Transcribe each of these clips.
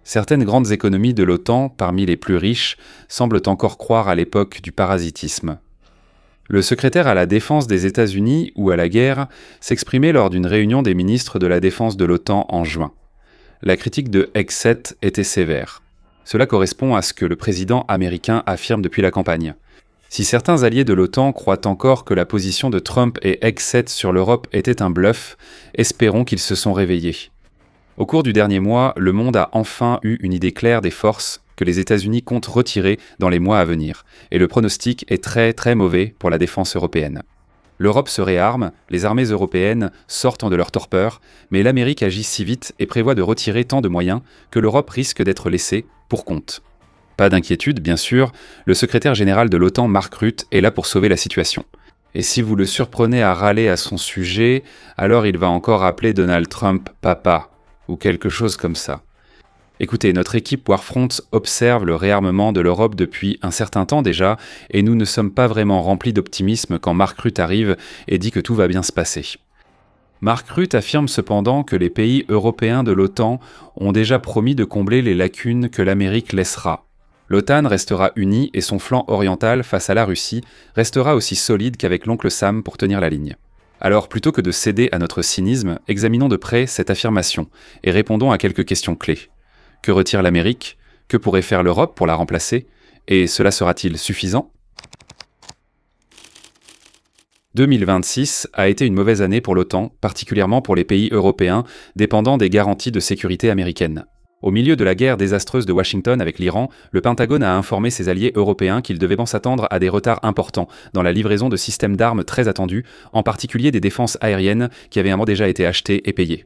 Certaines grandes économies de l'OTAN, parmi les plus riches, semblent encore croire à l'époque du parasitisme. Le secrétaire à la défense des États-Unis ou à la guerre s'exprimait lors d'une réunion des ministres de la défense de l'OTAN en juin. La critique de Hegseth était sévère. Cela correspond à ce que le président américain affirme depuis la campagne. Si certains alliés de l'OTAN croient encore que la position de Trump et Hegseth sur l'Europe était un bluff, espérons qu'ils se sont réveillés. Au cours du dernier mois, le monde a enfin eu une idée claire des forces que les États-Unis comptent retirer dans les mois à venir, et le pronostic est très très mauvais pour la défense européenne. L'Europe se réarme, les armées européennes sortent de leur torpeur, mais l'Amérique agit si vite et prévoit de retirer tant de moyens que l'Europe risque d'être laissée pour compte. Pas d'inquiétude, bien sûr, le secrétaire général de l'OTAN, Mark Rutte, est là pour sauver la situation. Et si vous le surprenez à râler à son sujet, alors il va encore appeler Donald Trump « papa » ou quelque chose comme ça. Écoutez, notre équipe Warfront observe le réarmement de l'Europe depuis un certain temps déjà, et nous ne sommes pas vraiment remplis d'optimisme quand Mark Rutte arrive et dit que tout va bien se passer. Mark Rutte affirme cependant que les pays européens de l'OTAN ont déjà promis de combler les lacunes que l'Amérique laissera. L'OTAN restera unie et son flanc oriental face à la Russie restera aussi solide qu'avec l'oncle Sam pour tenir la ligne. Alors, plutôt que de céder à notre cynisme, examinons de près cette affirmation et répondons à quelques questions clés. Que retire l'Amérique ? Que pourrait faire l'Europe pour la remplacer ? Et cela sera-t-il suffisant ? 2026 a été une mauvaise année pour l'OTAN, particulièrement pour les pays européens dépendant des garanties de sécurité américaines. Au milieu de la guerre désastreuse de Washington avec l'Iran, le Pentagone a informé ses alliés européens qu'ils devaient s'attendre à des retards importants dans la livraison de systèmes d'armes très attendus, en particulier des défenses aériennes qui avaient déjà été achetées et payées.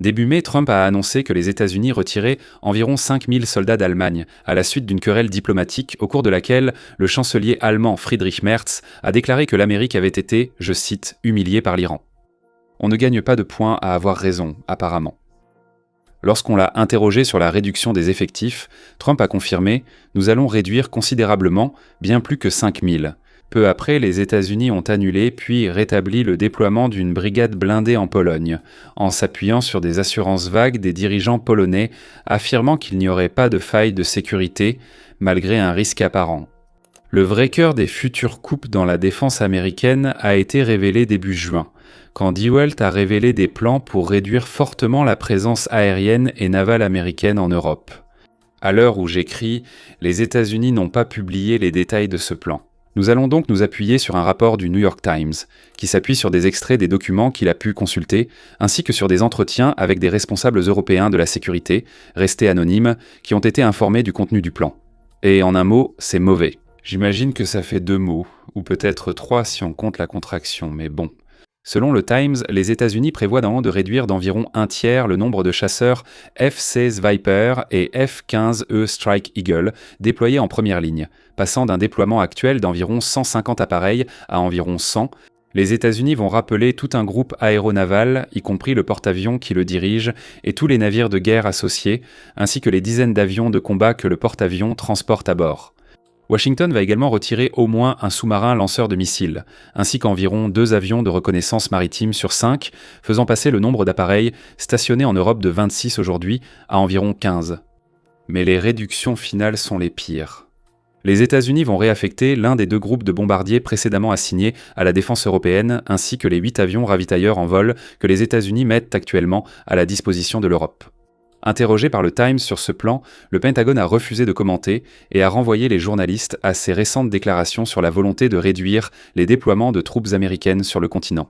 Début mai, Trump a annoncé que les États-Unis retiraient environ 5000 soldats d'Allemagne, à la suite d'une querelle diplomatique au cours de laquelle le chancelier allemand Friedrich Merz a déclaré que l'Amérique avait été, je cite, humiliée par l'Iran. On ne gagne pas de points à avoir raison, apparemment. Lorsqu'on l'a interrogé sur la réduction des effectifs, Trump a confirmé « Nous allons réduire considérablement, bien plus que 5000 ». Peu après, les États-Unis ont annulé puis rétabli le déploiement d'une brigade blindée en Pologne, en s'appuyant sur des assurances vagues des dirigeants polonais, affirmant qu'il n'y aurait pas de faille de sécurité, malgré un risque apparent. Le vrai cœur des futures coupes dans la défense américaine a été révélé début juin, quand DeWalt a révélé des plans pour réduire fortement la présence aérienne et navale américaine en Europe. À l'heure où j'écris, les États-Unis n'ont pas publié les détails de ce plan. Nous allons donc nous appuyer sur un rapport du New York Times, qui s'appuie sur des extraits des documents qu'il a pu consulter, ainsi que sur des entretiens avec des responsables européens de la sécurité, restés anonymes, qui ont été informés du contenu du plan. Et en un mot, c'est mauvais. J'imagine que ça fait 2 mots, ou peut-être 3 si on compte la contraction, mais bon. Selon le Times, les États-Unis prévoient de réduire d'environ 1/3 le nombre de chasseurs F-16 Viper et F-15E Strike Eagle déployés en première ligne, passant d'un déploiement actuel d'environ 150 appareils à environ 100. Les États-Unis vont rappeler tout un groupe aéronaval, y compris le porte-avions qui le dirige, et tous les navires de guerre associés, ainsi que les dizaines d'avions de combat que le porte-avions transporte à bord. Washington va également retirer au moins un sous-marin lanceur de missiles, ainsi qu'environ 2 avions de reconnaissance maritime sur 5, faisant passer le nombre d'appareils stationnés en Europe de 26 aujourd'hui à environ 15. Mais les réductions finales sont les pires. Les États-Unis vont réaffecter l'un des 2 groupes de bombardiers précédemment assignés à la défense européenne, ainsi que les 8 avions ravitailleurs en vol que les États-Unis mettent actuellement à la disposition de l'Europe. Interrogé par le Times sur ce plan, le Pentagone a refusé de commenter et a renvoyé les journalistes à ses récentes déclarations sur la volonté de réduire les déploiements de troupes américaines sur le continent.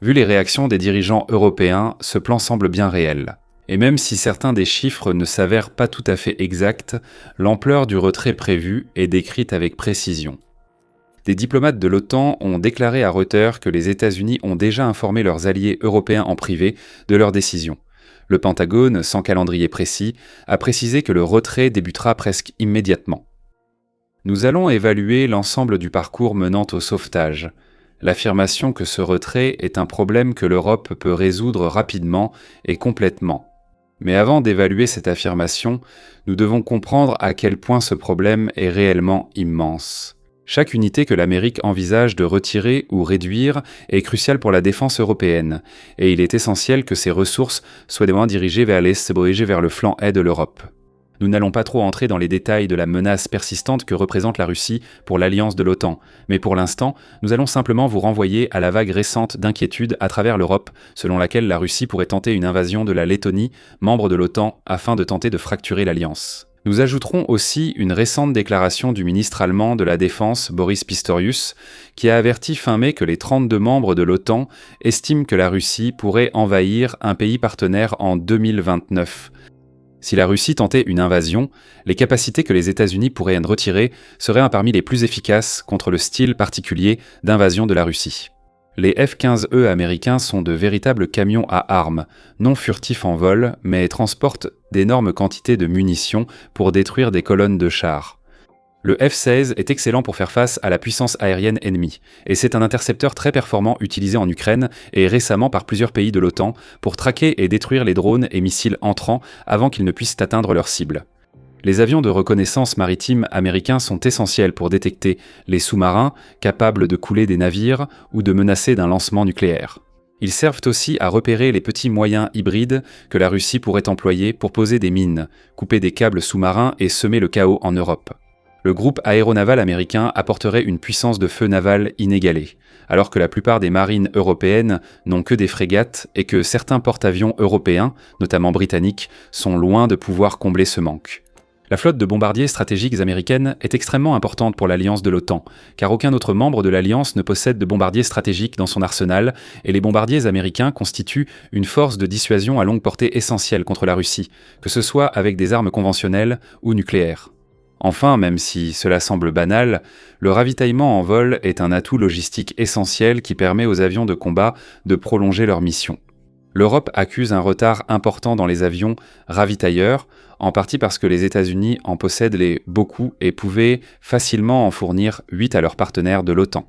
Vu les réactions des dirigeants européens, ce plan semble bien réel. Et même si certains des chiffres ne s'avèrent pas tout à fait exacts, l'ampleur du retrait prévu est décrite avec précision. Des diplomates de l'OTAN ont déclaré à Reuters que les États-Unis ont déjà informé leurs alliés européens en privé de leur décision. Le Pentagone, sans calendrier précis, a précisé que le retrait débutera presque immédiatement. Nous allons évaluer l'ensemble du parcours menant au sauvetage. L'affirmation que ce retrait est un problème que l'Europe peut résoudre rapidement et complètement. Mais avant d'évaluer cette affirmation, nous devons comprendre à quel point ce problème est réellement immense. Chaque unité que l'Amérique envisage de retirer ou réduire est cruciale pour la défense européenne, et il est essentiel que ces ressources soient dirigées vers l'Est, dirigées vers le flanc est de l'Europe. Nous n'allons pas trop entrer dans les détails de la menace persistante que représente la Russie pour l'alliance de l'OTAN, mais pour l'instant, nous allons simplement vous renvoyer à la vague récente d'inquiétude à travers l'Europe, selon laquelle la Russie pourrait tenter une invasion de la Lettonie, membre de l'OTAN, afin de tenter de fracturer l'alliance. Nous ajouterons aussi une récente déclaration du ministre allemand de la Défense, Boris Pistorius, qui a averti fin mai que les 32 membres de l'OTAN estiment que la Russie pourrait envahir un pays partenaire en 2029. Si la Russie tentait une invasion, les capacités que les États-Unis pourraient en retirer seraient un parmi les plus efficaces contre le style particulier d'invasion de la Russie. Les F-15E américains sont de véritables camions à armes, non furtifs en vol, mais transportent d'énormes quantités de munitions pour détruire des colonnes de chars. Le F-16 est excellent pour faire face à la puissance aérienne ennemie, et c'est un intercepteur très performant utilisé en Ukraine et récemment par plusieurs pays de l'OTAN pour traquer et détruire les drones et missiles entrants avant qu'ils ne puissent atteindre leur cible. Les avions de reconnaissance maritime américains sont essentiels pour détecter les sous-marins capables de couler des navires ou de menacer d'un lancement nucléaire. Ils servent aussi à repérer les petits moyens hybrides que la Russie pourrait employer pour poser des mines, couper des câbles sous-marins et semer le chaos en Europe. Le groupe aéronaval américain apporterait une puissance de feu naval inégalée, alors que la plupart des marines européennes n'ont que des frégates et que certains porte-avions européens, notamment britanniques, sont loin de pouvoir combler ce manque. La flotte de bombardiers stratégiques américaines est extrêmement importante pour l'alliance de l'OTAN, car aucun autre membre de l'alliance ne possède de bombardiers stratégiques dans son arsenal, et les bombardiers américains constituent une force de dissuasion à longue portée essentielle contre la Russie, que ce soit avec des armes conventionnelles ou nucléaires. Enfin, même si cela semble banal, le ravitaillement en vol est un atout logistique essentiel qui permet aux avions de combat de prolonger leur mission. L'Europe accuse un retard important dans les avions ravitailleurs, en partie parce que les États-Unis en possèdent beaucoup et pouvaient facilement en fournir 8 à leurs partenaires de l'OTAN.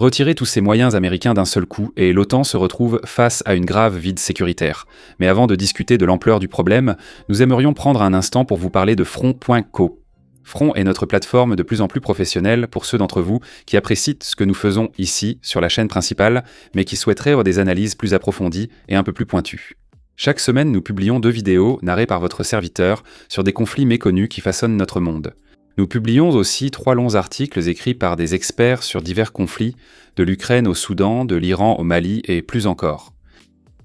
Retirez tous ces moyens américains d'un seul coup et l'OTAN se retrouve face à une grave vide sécuritaire. Mais avant de discuter de l'ampleur du problème, nous aimerions prendre un instant pour vous parler de Front.co. Front est notre plateforme de plus en plus professionnelle pour ceux d'entre vous qui apprécient ce que nous faisons ici sur la chaîne principale, mais qui souhaiteraient des analyses plus approfondies et un peu plus pointues. Chaque semaine, nous publions 2 vidéos narrées par votre serviteur sur des conflits méconnus qui façonnent notre monde. Nous publions aussi 3 longs articles écrits par des experts sur divers conflits, de l'Ukraine au Soudan, de l'Iran au Mali et plus encore.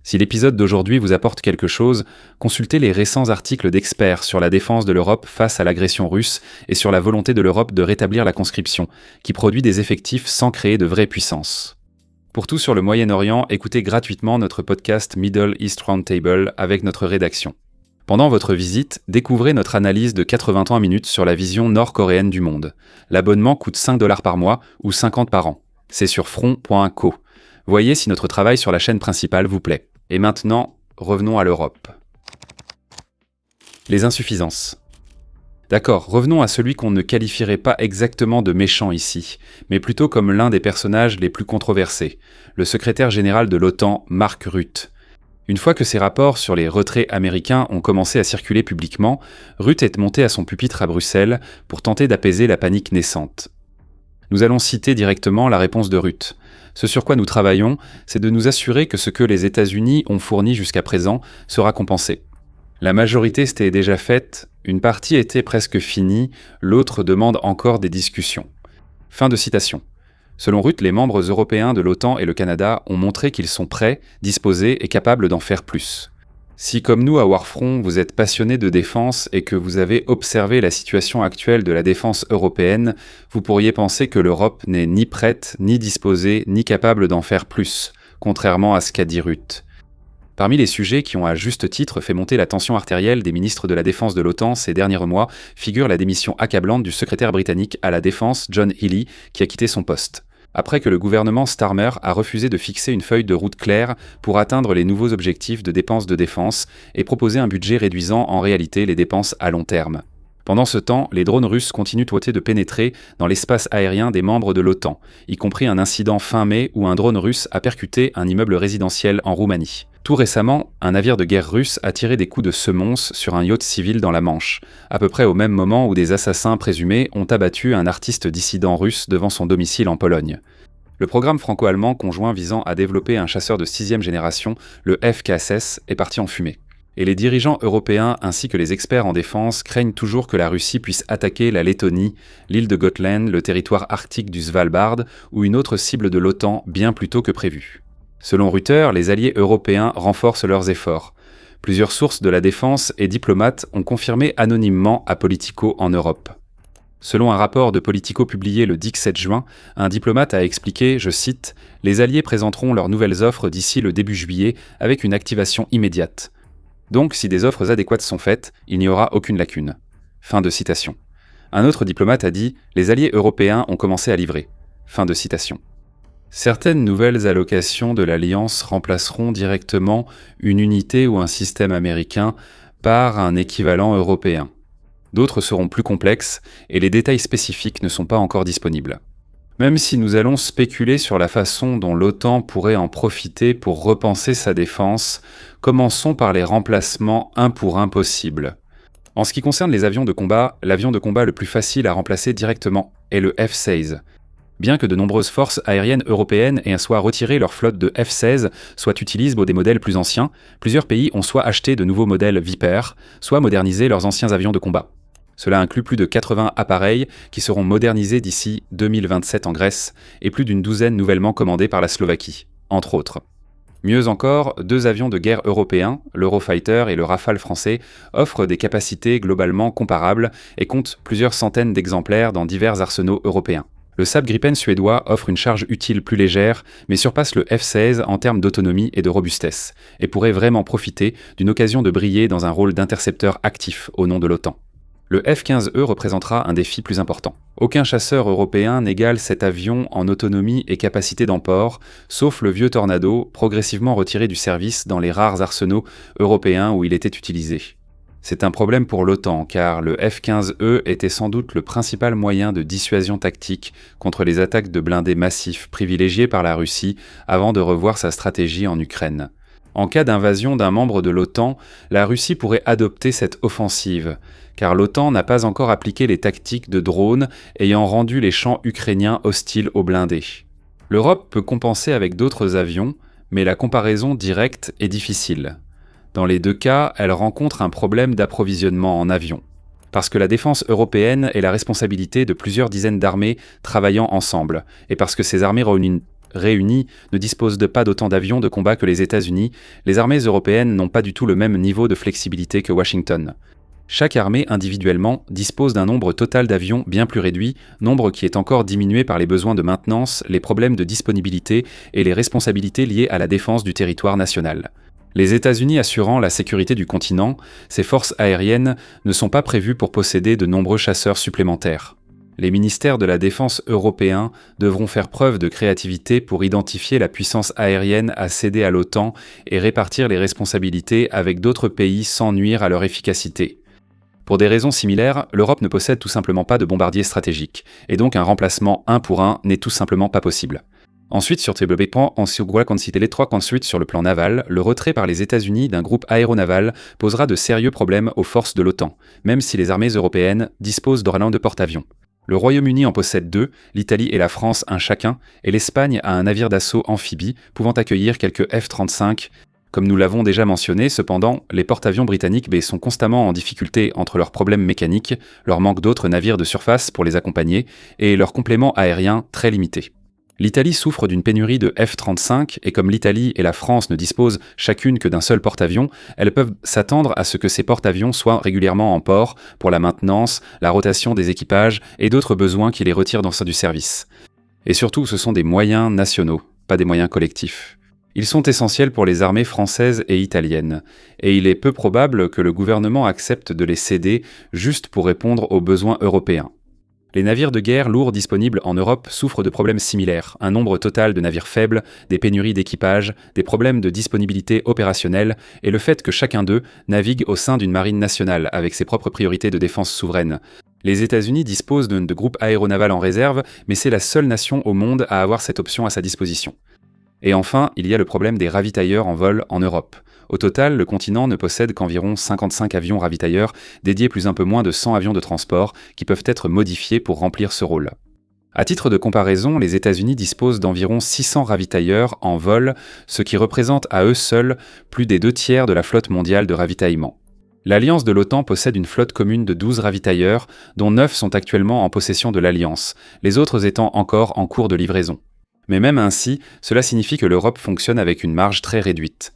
Si l'épisode d'aujourd'hui vous apporte quelque chose, consultez les récents articles d'experts sur la défense de l'Europe face à l'agression russe et sur la volonté de l'Europe de rétablir la conscription, qui produit des effectifs sans créer de vraie puissance. Pour tout sur le Moyen-Orient, écoutez gratuitement notre podcast Middle East Roundtable avec notre rédaction. Pendant votre visite, découvrez notre analyse de 80 minutes sur la vision nord-coréenne du monde. L'abonnement coûte $5 par mois ou 50 par an. C'est sur front.co. Voyez si notre travail sur la chaîne principale vous plaît. Et maintenant, revenons à l'Europe. Les insuffisances. D'accord, revenons à celui qu'on ne qualifierait pas exactement de méchant ici, mais plutôt comme l'un des personnages les plus controversés, le secrétaire général de l'OTAN, Mark Rutte. Une fois que ces rapports sur les retraits américains ont commencé à circuler publiquement, Rutte est monté à son pupitre à Bruxelles pour tenter d'apaiser la panique naissante. Nous allons citer directement la réponse de Rutte. Ce sur quoi nous travaillons, c'est de nous assurer que ce que les États-Unis ont fourni jusqu'à présent sera compensé. La majorité s'était déjà faite, une partie était presque finie, l'autre demande encore des discussions. Fin de citation. Selon Rutte, les membres européens de l'OTAN et le Canada ont montré qu'ils sont prêts, disposés et capables d'en faire plus. Si, comme nous à Warfront, vous êtes passionné de défense et que vous avez observé la situation actuelle de la défense européenne, vous pourriez penser que l'Europe n'est ni prête, ni disposée, ni capable d'en faire plus, contrairement à ce qu'a dit Rutte. Parmi les sujets qui ont à juste titre fait monter la tension artérielle des ministres de la Défense de l'OTAN ces derniers mois figure la démission accablante du secrétaire britannique à la Défense, John Healey, qui a quitté son poste. Après que le gouvernement Starmer a refusé de fixer une feuille de route claire pour atteindre les nouveaux objectifs de dépenses de défense et proposer un budget réduisant en réalité les dépenses à long terme. Pendant ce temps, les drones russes continuent de pénétrer dans l'espace aérien des membres de l'OTAN, y compris un incident fin mai où un drone russe a percuté un immeuble résidentiel en Roumanie. Tout récemment, un navire de guerre russe a tiré des coups de semonce sur un yacht civil dans la Manche, à peu près au même moment où des assassins présumés ont abattu un artiste dissident russe devant son domicile en Pologne. Le programme franco-allemand conjoint visant à développer un chasseur de 6e génération, le FKSS, est parti en fumée. Et les dirigeants européens ainsi que les experts en défense craignent toujours que la Russie puisse attaquer la Lettonie, l'île de Gotland, le territoire arctique du Svalbard ou une autre cible de l'OTAN bien plus tôt que prévu. Selon Reuters, les alliés européens renforcent leurs efforts. Plusieurs sources de la défense et diplomates ont confirmé anonymement à Politico en Europe. Selon un rapport de Politico publié le 17 juin, un diplomate a expliqué, je cite, « Les alliés présenteront leurs nouvelles offres d'ici le début juillet avec une activation immédiate. Donc, si des offres adéquates sont faites, il n'y aura aucune lacune. » Fin de citation. Un autre diplomate a dit « Les alliés européens ont commencé à livrer. » Fin de citation. Certaines nouvelles allocations de l'Alliance remplaceront directement une unité ou un système américain par un équivalent européen. D'autres seront plus complexes et les détails spécifiques ne sont pas encore disponibles. Même si nous allons spéculer sur la façon dont l'OTAN pourrait en profiter pour repenser sa défense, commençons par les remplacements un pour un possibles. En ce qui concerne les avions de combat, l'avion de combat le plus facile à remplacer directement est le F-16. Bien que de nombreuses forces aériennes européennes aient soit retiré leur flotte de F-16, soit utilisent des modèles plus anciens, plusieurs pays ont soit acheté de nouveaux modèles Viper, soit modernisé leurs anciens avions de combat. Cela inclut plus de 80 appareils qui seront modernisés d'ici 2027 en Grèce et plus d'une douzaine nouvellement commandés par la Slovaquie, entre autres. Mieux encore, 2 avions de guerre européens, l'Eurofighter et le Rafale français, offrent des capacités globalement comparables et comptent plusieurs centaines d'exemplaires dans divers arsenaux européens. Le Saab Gripen suédois offre une charge utile plus légère, mais surpasse le F-16 en termes d'autonomie et de robustesse, et pourrait vraiment profiter d'une occasion de briller dans un rôle d'intercepteur actif au nom de l'OTAN. Le F-15E représentera un défi plus important. Aucun chasseur européen n'égale cet avion en autonomie et capacité d'emport, sauf le vieux Tornado, progressivement retiré du service dans les rares arsenaux européens où il était utilisé. C'est un problème pour l'OTAN, car le F-15E était sans doute le principal moyen de dissuasion tactique contre les attaques de blindés massifs privilégiées par la Russie avant de revoir sa stratégie en Ukraine. En cas d'invasion d'un membre de l'OTAN, la Russie pourrait adopter cette offensive, car l'OTAN n'a pas encore appliqué les tactiques de drones ayant rendu les champs ukrainiens hostiles aux blindés. L'Europe peut compenser avec d'autres avions, mais la comparaison directe est difficile. Dans les 2 cas, elle rencontre un problème d'approvisionnement en avions. Parce que la défense européenne est la responsabilité de plusieurs dizaines d'armées travaillant ensemble, et parce que ces armées réunies ne disposent pas d'autant d'avions de combat que les États-Unis, les armées européennes n'ont pas du tout le même niveau de flexibilité que Washington. Chaque armée individuellement dispose d'un nombre total d'avions bien plus réduit, nombre qui est encore diminué par les besoins de maintenance, les problèmes de disponibilité et les responsabilités liées à la défense du territoire national. Les États-Unis assurant la sécurité du continent, ces forces aériennes ne sont pas prévues pour posséder de nombreux chasseurs supplémentaires. Les ministères de la Défense européens devront faire preuve de créativité pour identifier la puissance aérienne à céder à l'OTAN et répartir les responsabilités avec d'autres pays sans nuire à leur efficacité. Pour des raisons similaires, l'Europe ne possède tout simplement pas de bombardiers stratégiques, et donc un remplacement 1 pour 1 n'est tout simplement pas possible. Ensuite, sur sur le plan naval, le retrait par les États-Unis d'un groupe aéronaval posera de sérieux problèmes aux forces de l'OTAN, même si les armées européennes disposent dorénavant de porte-avions. Le Royaume-Uni en possède 2, l'Italie et la France un chacun, et l'Espagne a un navire d'assaut amphibie pouvant accueillir quelques F-35. Comme nous l'avons déjà mentionné, cependant, les porte-avions britanniques sont constamment en difficulté entre leurs problèmes mécaniques, leur manque d'autres navires de surface pour les accompagner, et leurs compléments aériens très limités. L'Italie souffre d'une pénurie de F-35 et comme l'Italie et la France ne disposent chacune que d'un seul porte-avions, elles peuvent s'attendre à ce que ces porte-avions soient régulièrement en port pour la maintenance, la rotation des équipages et d'autres besoins qui les retirent du service. Et surtout, ce sont des moyens nationaux, pas des moyens collectifs. Ils sont essentiels pour les armées françaises et italiennes, et il est peu probable que le gouvernement accepte de les céder juste pour répondre aux besoins européens. Les navires de guerre lourds disponibles en Europe souffrent de problèmes similaires, un nombre total de navires faibles, des pénuries d'équipage, des problèmes de disponibilité opérationnelle et le fait que chacun d'eux navigue au sein d'une marine nationale avec ses propres priorités de défense souveraine. Les États-Unis disposent de groupes aéronavals en réserve, mais c'est la seule nation au monde à avoir cette option à sa disposition. Et enfin, il y a le problème des ravitailleurs en vol en Europe. Au total, le continent ne possède qu'environ 55 avions ravitailleurs, dédiés plus un peu moins de 100 avions de transport, qui peuvent être modifiés pour remplir ce rôle. À titre de comparaison, les États-Unis disposent d'environ 600 ravitailleurs en vol, ce qui représente à eux seuls plus des 2/3 de la flotte mondiale de ravitaillement. L'Alliance de l'OTAN possède une flotte commune de 12 ravitailleurs, dont 9 sont actuellement en possession de l'Alliance, les autres étant encore en cours de livraison. Mais même ainsi, cela signifie que l'Europe fonctionne avec une marge très réduite.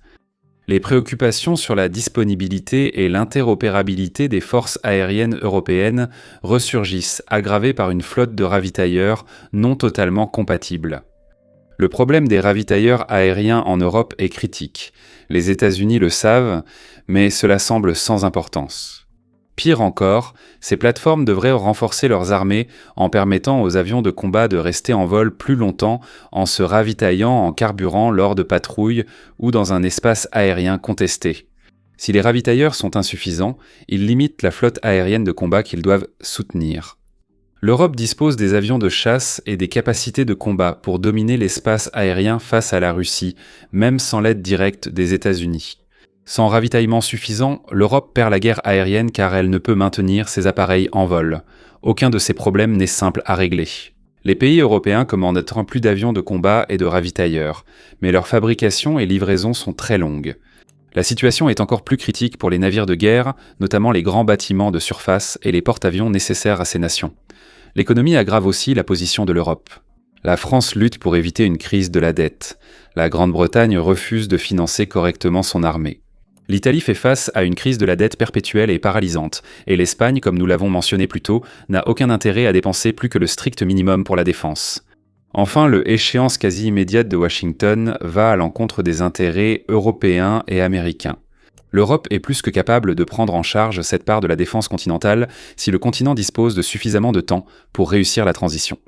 Les préoccupations sur la disponibilité et l'interopérabilité des forces aériennes européennes ressurgissent, aggravées par une flotte de ravitailleurs non totalement compatible. Le problème des ravitailleurs aériens en Europe est critique. Les États-Unis le savent, mais cela semble sans importance. Pire encore, ces plateformes devraient renforcer leurs armées en permettant aux avions de combat de rester en vol plus longtemps en se ravitaillant en carburant lors de patrouilles ou dans un espace aérien contesté. Si les ravitailleurs sont insuffisants, ils limitent la flotte aérienne de combat qu'ils doivent soutenir. L'Europe dispose des avions de chasse et des capacités de combat pour dominer l'espace aérien face à la Russie, même sans l'aide directe des États-Unis. Sans ravitaillement suffisant, l'Europe perd la guerre aérienne car elle ne peut maintenir ses appareils en vol. Aucun de ces problèmes n'est simple à régler. Les pays européens commandent plus d'avions de combat et de ravitailleurs, mais leur fabrication et livraison sont très longues. La situation est encore plus critique pour les navires de guerre, notamment les grands bâtiments de surface et les porte-avions nécessaires à ces nations. L'économie aggrave aussi la position de l'Europe. La France lutte pour éviter une crise de la dette. La Grande-Bretagne refuse de financer correctement son armée. L'Italie fait face à une crise de la dette perpétuelle et paralysante, et l'Espagne, comme nous l'avons mentionné plus tôt, n'a aucun intérêt à dépenser plus que le strict minimum pour la défense. Enfin, l'échéance quasi immédiate de Washington va à l'encontre des intérêts européens et américains. L'Europe est plus que capable de prendre en charge cette part de la défense continentale si le continent dispose de suffisamment de temps pour réussir la transition.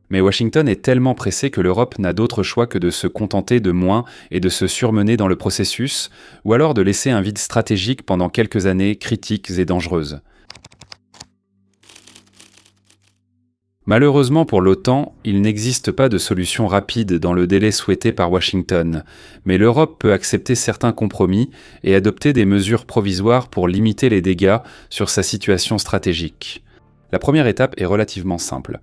Mais Washington est tellement pressé que l'Europe n'a d'autre choix que de se contenter de moins et de se surmener dans le processus, ou alors de laisser un vide stratégique pendant quelques années critiques et dangereuses. Malheureusement pour l'OTAN, il n'existe pas de solution rapide dans le délai souhaité par Washington, mais l'Europe peut accepter certains compromis et adopter des mesures provisoires pour limiter les dégâts sur sa situation stratégique. La première étape est relativement simple.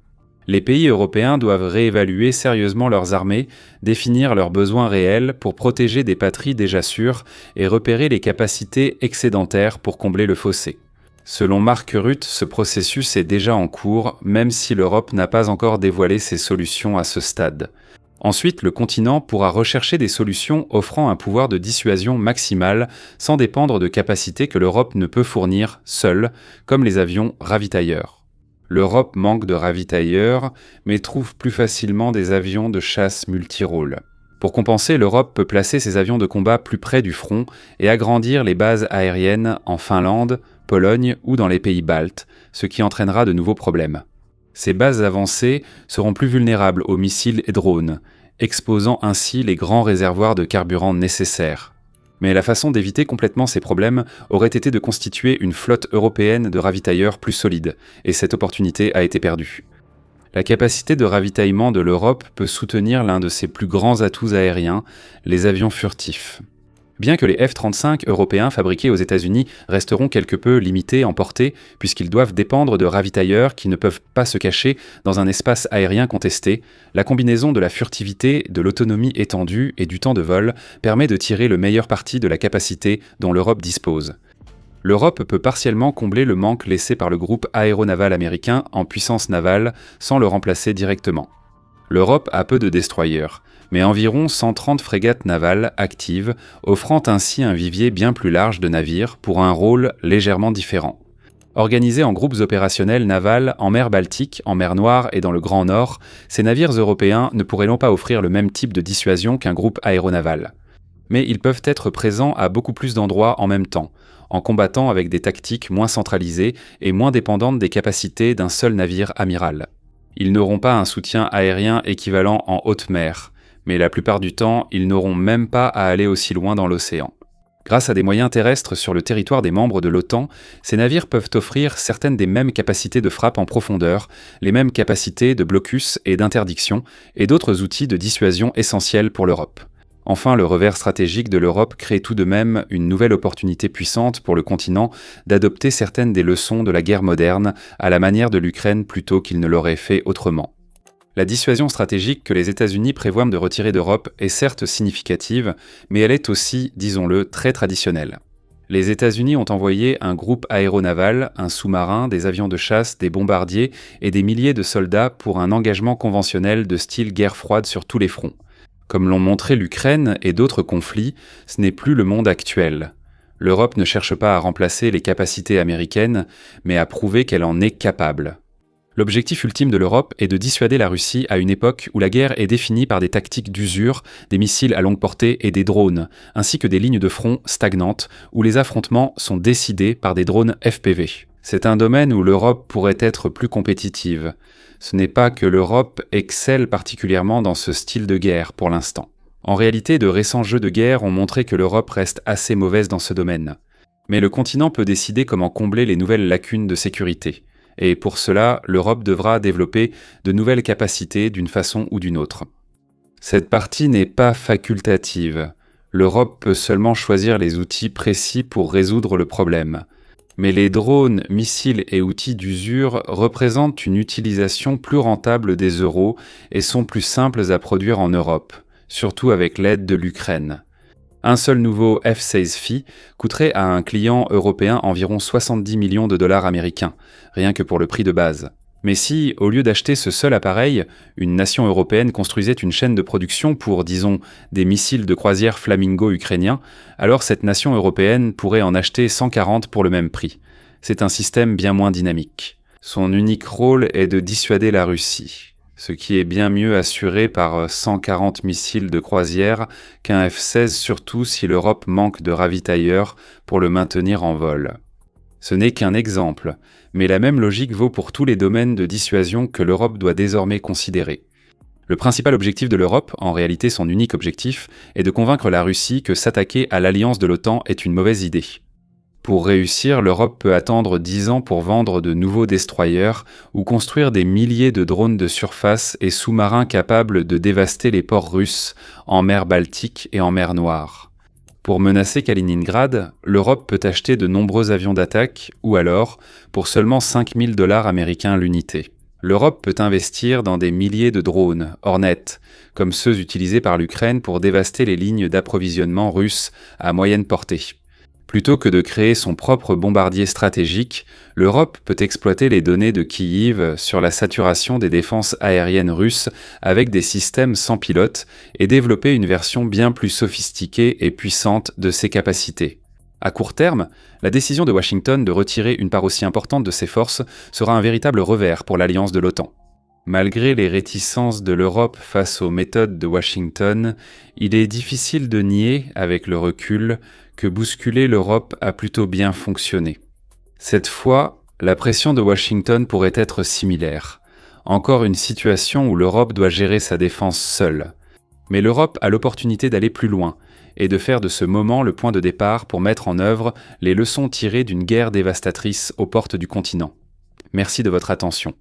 Les pays européens doivent réévaluer sérieusement leurs armées, définir leurs besoins réels pour protéger des patries déjà sûres et repérer les capacités excédentaires pour combler le fossé. Selon Mark Rutte, ce processus est déjà en cours, même si l'Europe n'a pas encore dévoilé ses solutions à ce stade. Ensuite, le continent pourra rechercher des solutions offrant un pouvoir de dissuasion maximal sans dépendre de capacités que l'Europe ne peut fournir seule, comme les avions ravitailleurs. L'Europe manque de ravitailleurs, mais trouve plus facilement des avions de chasse multirôles. Pour compenser, l'Europe peut placer ses avions de combat plus près du front et agrandir les bases aériennes en Finlande, Pologne ou dans les pays baltes, ce qui entraînera de nouveaux problèmes. Ces bases avancées seront plus vulnérables aux missiles et drones, exposant ainsi les grands réservoirs de carburant nécessaires. Mais la façon d'éviter complètement ces problèmes aurait été de constituer une flotte européenne de ravitailleurs plus solide, et cette opportunité a été perdue. La capacité de ravitaillement de l'Europe peut soutenir l'un de ses plus grands atouts aériens, les avions furtifs. Bien que les F-35 européens fabriqués aux États-Unis resteront quelque peu limités en portée, puisqu'ils doivent dépendre de ravitailleurs qui ne peuvent pas se cacher dans un espace aérien contesté, la combinaison de la furtivité, de l'autonomie étendue et du temps de vol permet de tirer le meilleur parti de la capacité dont l'Europe dispose. L'Europe peut partiellement combler le manque laissé par le groupe aéronaval américain en puissance navale sans le remplacer directement. L'Europe a peu de destroyers, mais environ 130 frégates navales actives, offrant ainsi un vivier bien plus large de navires pour un rôle légèrement différent. Organisés en groupes opérationnels navals en mer Baltique, en mer Noire et dans le Grand Nord, ces navires européens ne pourraient pas offrir le même type de dissuasion qu'un groupe aéronaval. Mais ils peuvent être présents à beaucoup plus d'endroits en même temps, en combattant avec des tactiques moins centralisées et moins dépendantes des capacités d'un seul navire amiral. Ils n'auront pas un soutien aérien équivalent en haute mer, mais la plupart du temps, ils n'auront même pas à aller aussi loin dans l'océan. Grâce à des moyens terrestres sur le territoire des membres de l'OTAN, ces navires peuvent offrir certaines des mêmes capacités de frappe en profondeur, les mêmes capacités de blocus et d'interdiction, et d'autres outils de dissuasion essentiels pour l'Europe. Enfin, le revers stratégique de l'Europe crée tout de même une nouvelle opportunité puissante pour le continent d'adopter certaines des leçons de la guerre moderne à la manière de l'Ukraine plutôt qu'il ne l'aurait fait autrement. La dissuasion stratégique que les États-Unis prévoient de retirer d'Europe est certes significative, mais elle est aussi, disons-le, très traditionnelle. Les États-Unis ont envoyé un groupe aéronaval, un sous-marin, des avions de chasse, des bombardiers et des milliers de soldats pour un engagement conventionnel de style guerre froide sur tous les fronts. Comme l'ont montré l'Ukraine et d'autres conflits, ce n'est plus le monde actuel. L'Europe ne cherche pas à remplacer les capacités américaines, mais à prouver qu'elle en est capable. L'objectif ultime de l'Europe est de dissuader la Russie à une époque où la guerre est définie par des tactiques d'usure, des missiles à longue portée et des drones, ainsi que des lignes de front stagnantes où les affrontements sont décidés par des drones FPV. C'est un domaine où l'Europe pourrait être plus compétitive. Ce n'est pas que l'Europe excelle particulièrement dans ce style de guerre pour l'instant. En réalité, de récents jeux de guerre ont montré que l'Europe reste assez mauvaise dans ce domaine. Mais le continent peut décider comment combler les nouvelles lacunes de sécurité. Et pour cela, l'Europe devra développer de nouvelles capacités d'une façon ou d'une autre. Cette partie n'est pas facultative. L'Europe peut seulement choisir les outils précis pour résoudre le problème. Mais les drones, missiles et outils d'usure représentent une utilisation plus rentable des euros et sont plus simples à produire en Europe, surtout avec l'aide de l'Ukraine. Un seul nouveau F-16 Phi coûterait à un client européen environ 70 millions de dollars américains, rien que pour le prix de base. Mais si, au lieu d'acheter ce seul appareil, une nation européenne construisait une chaîne de production pour, disons, des missiles de croisière Flamingo ukrainiens, alors cette nation européenne pourrait en acheter 140 pour le même prix. C'est un système bien moins dynamique. Son unique rôle est de dissuader la Russie, ce qui est bien mieux assuré par 140 missiles de croisière qu'un F-16, surtout si l'Europe manque de ravitailleurs pour le maintenir en vol. Ce n'est qu'un exemple, mais la même logique vaut pour tous les domaines de dissuasion que l'Europe doit désormais considérer. Le principal objectif de l'Europe, en réalité son unique objectif, est de convaincre la Russie que s'attaquer à l'alliance de l'OTAN est une mauvaise idée. Pour réussir, l'Europe peut attendre 10 ans pour vendre de nouveaux destroyers ou construire des milliers de drones de surface et sous-marins capables de dévaster les ports russes en mer Baltique et en mer Noire. Pour menacer Kaliningrad, l'Europe peut acheter de nombreux avions d'attaque ou alors, pour seulement 5 000 $ américains l'unité. L'Europe peut investir dans des milliers de drones, Hornet, comme ceux utilisés par l'Ukraine pour dévaster les lignes d'approvisionnement russes à moyenne portée. Plutôt que de créer son propre bombardier stratégique, l'Europe peut exploiter les données de Kyiv sur la saturation des défenses aériennes russes avec des systèmes sans pilote et développer une version bien plus sophistiquée et puissante de ses capacités. À court terme, la décision de Washington de retirer une part aussi importante de ses forces sera un véritable revers pour l'alliance de l'OTAN. Malgré les réticences de l'Europe face aux méthodes de Washington, il est difficile de nier, avec le recul, que bousculer l'Europe a plutôt bien fonctionné. Cette fois, la pression de Washington pourrait être similaire. Encore une situation où l'Europe doit gérer sa défense seule. Mais l'Europe a l'opportunité d'aller plus loin et de faire de ce moment le point de départ pour mettre en œuvre les leçons tirées d'une guerre dévastatrice aux portes du continent. Merci de votre attention.